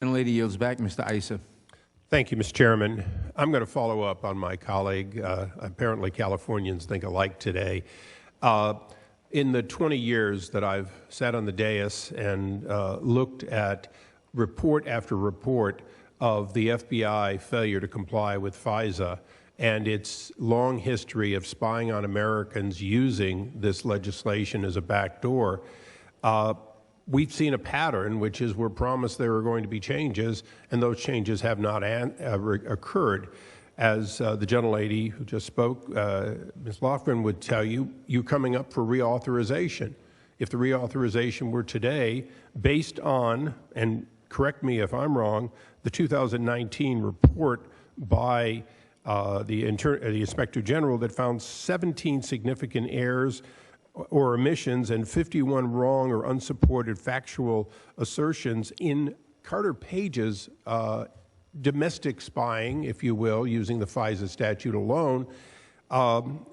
And lady yields back. Mr. Issa. Thank you, Mr. Chairman. I'm going to follow up on my colleague. Apparently, Californians think alike today. In the 20 years that I've sat on the dais and looked at report after report of the FBI failure to comply with FISA and its long history of spying on Americans using this legislation as a backdoor, we've seen a pattern, which is we're promised there are going to be changes, and those changes have not occurred. As the gentlelady who just spoke, Ms. Lofgren, would tell you, you're coming up for reauthorization. If the reauthorization were today, based on, and correct me if I'm wrong, the 2019 report by the Inspector General that found 17 significant errors or omissions and 51 wrong or unsupported factual assertions in Carter Page's domestic spying, if you will, using the FISA statute alone.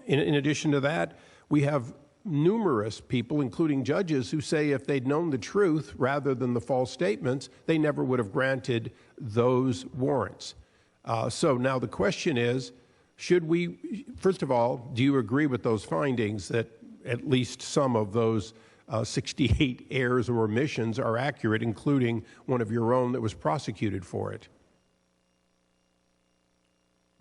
In addition to that, we have numerous people, including judges, who say if they'd known the truth rather than the false statements, they never would have granted those warrants. So now the question is, should we, first of all, do you agree with those findings that at least some of those 68 errors or omissions are accurate, including one of your own that was prosecuted for it?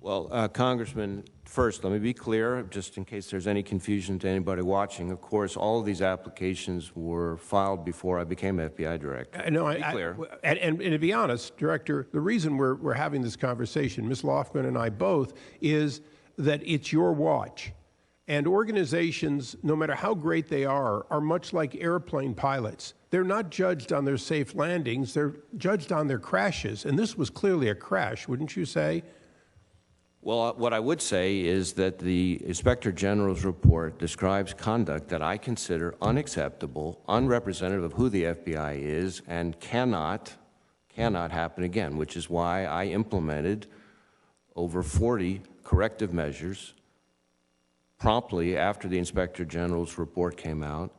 Well, Congressman, first, let me be clear, just in case there's any confusion to anybody watching. Of course, all of these applications were filed before I became FBI director. No, be clear. And to be honest, Director, the reason we're having this conversation, Ms. Lofgren and I both, is that it's your watch. And organizations, no matter how great they are much like airplane pilots. They're not judged on their safe landings, they're judged on their crashes. And this was clearly a crash, wouldn't you say? Well, what I would say is that the Inspector General's report describes conduct that I consider unacceptable, unrepresentative of who the FBI is, and cannot happen again, which is why I implemented over 40 corrective measures promptly after the Inspector General's report came out,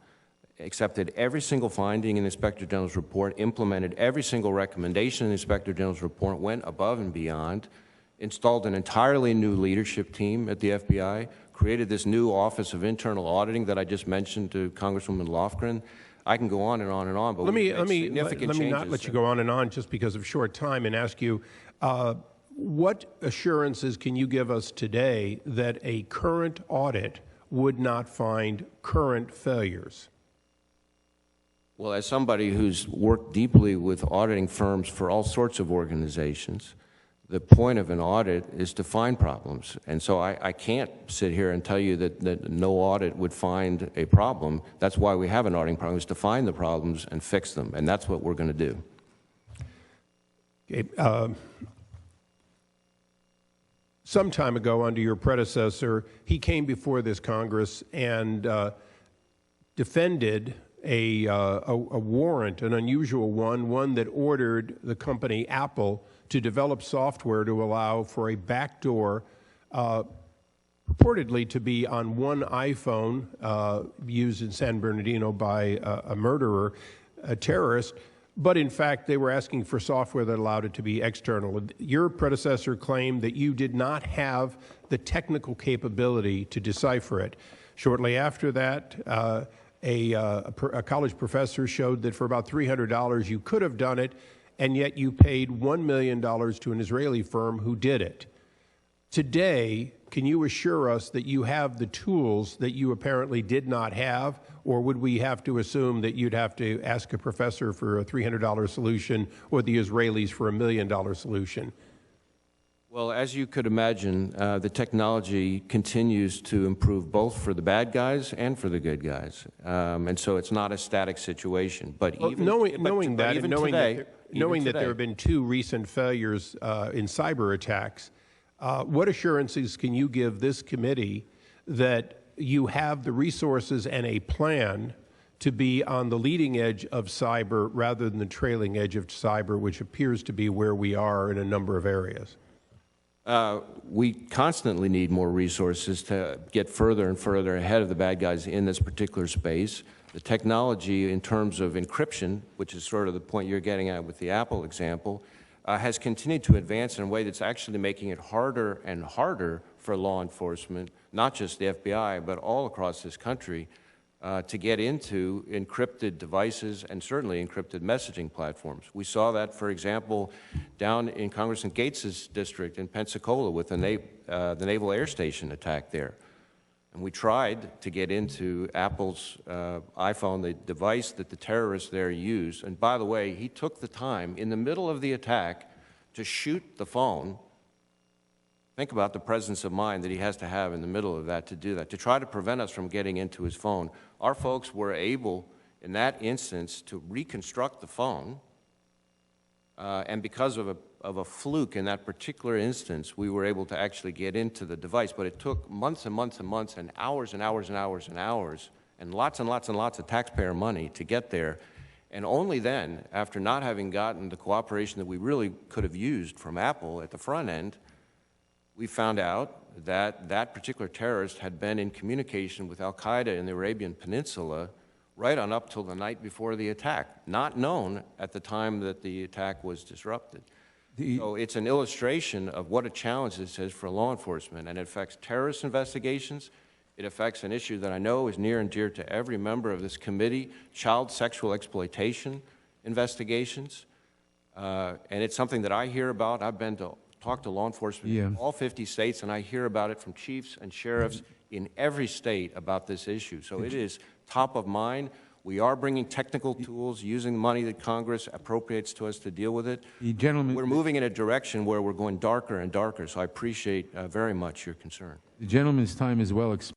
accepted every single finding in the Inspector General's report, implemented every single recommendation in the Inspector General's report, went above and beyond, installed an entirely new leadership team at the FBI, created this new Office of Internal Auditing that I just mentioned to Congresswoman Lofgren. I can go on and on and on, but let me not let you go on and on just because of short time and ask you, what assurances can you give us today that a current audit would not find current failures? Well, as somebody who's worked deeply with auditing firms for all sorts of organizations, the point of an audit is to find problems. And so I can't sit here and tell you that no audit would find a problem. That's why we have an auditing program, is to find the problems and fix them. And that's what we're going to do. Okay. Some time ago, under your predecessor, he came before this Congress and defended a warrant, an unusual one that ordered the company Apple to develop software to allow for a backdoor, purportedly to be on one iPhone used in San Bernardino by a murderer, a terrorist, but in fact they were asking for software that allowed it to be external. Your predecessor claimed that you did not have the technical capability to decipher it. Shortly after that, a college professor showed that for about $300 you could have done it, and yet you paid $1 million to an Israeli firm who did it. Today, can you assure us that you have the tools that you apparently did not have, or would we have to assume that you'd have to ask a professor for a $300 solution or the Israelis for $1 million solution? Well, as you could imagine, the technology continues to improve both for the bad guys and for the good guys. And so it's not a static situation. But even knowing that there have been two recent failures in cyber attacks, what assurances can you give this committee that you have the resources and a plan to be on the leading edge of cyber rather than the trailing edge of cyber, which appears to be where we are in a number of areas? We constantly need more resources to get further and further ahead of the bad guys in this particular space. The technology in terms of encryption, which is sort of the point you're getting at with the Apple example, has continued to advance in a way that's actually making it harder and harder for law enforcement, not just the FBI, but all across this country, to get into encrypted devices and certainly encrypted messaging platforms. We saw that, for example, down in Congressman Gates's district in Pensacola with the Naval Air Station attack there. And we tried to get into Apple's iPhone, the device that the terrorists there used. And by the way, he took the time in the middle of the attack to shoot the phone. Think about the presence of mind that he has to have in the middle of that to do that, to try to prevent us from getting into his phone. Our folks were able, in that instance, to reconstruct the phone. And because of a fluke in that particular instance, we were able to actually get into the device. But it took months and months and months and hours and hours and hours and hours and lots of taxpayer money to get there. And only then, after not having gotten the cooperation that we really could have used from Apple at the front end, we found out that that particular terrorist had been in communication with al-Qaeda in the Arabian Peninsula right on up till the night before the attack, not known at the time that the attack was disrupted. So it's an illustration of what a challenge this is for law enforcement, and it affects terrorist investigations. It affects an issue that I know is near and dear to every member of this committee, child sexual exploitation investigations. And it's something that I hear about. I've been to talk to law enforcement in all 50 states, and I hear about it from chiefs and sheriffs in every state about this issue. So it is top of mind. We are bringing technical tools, using the money that Congress appropriates to us to deal with it. We're moving in a direction where we're going darker and darker, so I appreciate very much your concern. The gentleman's time is well expired.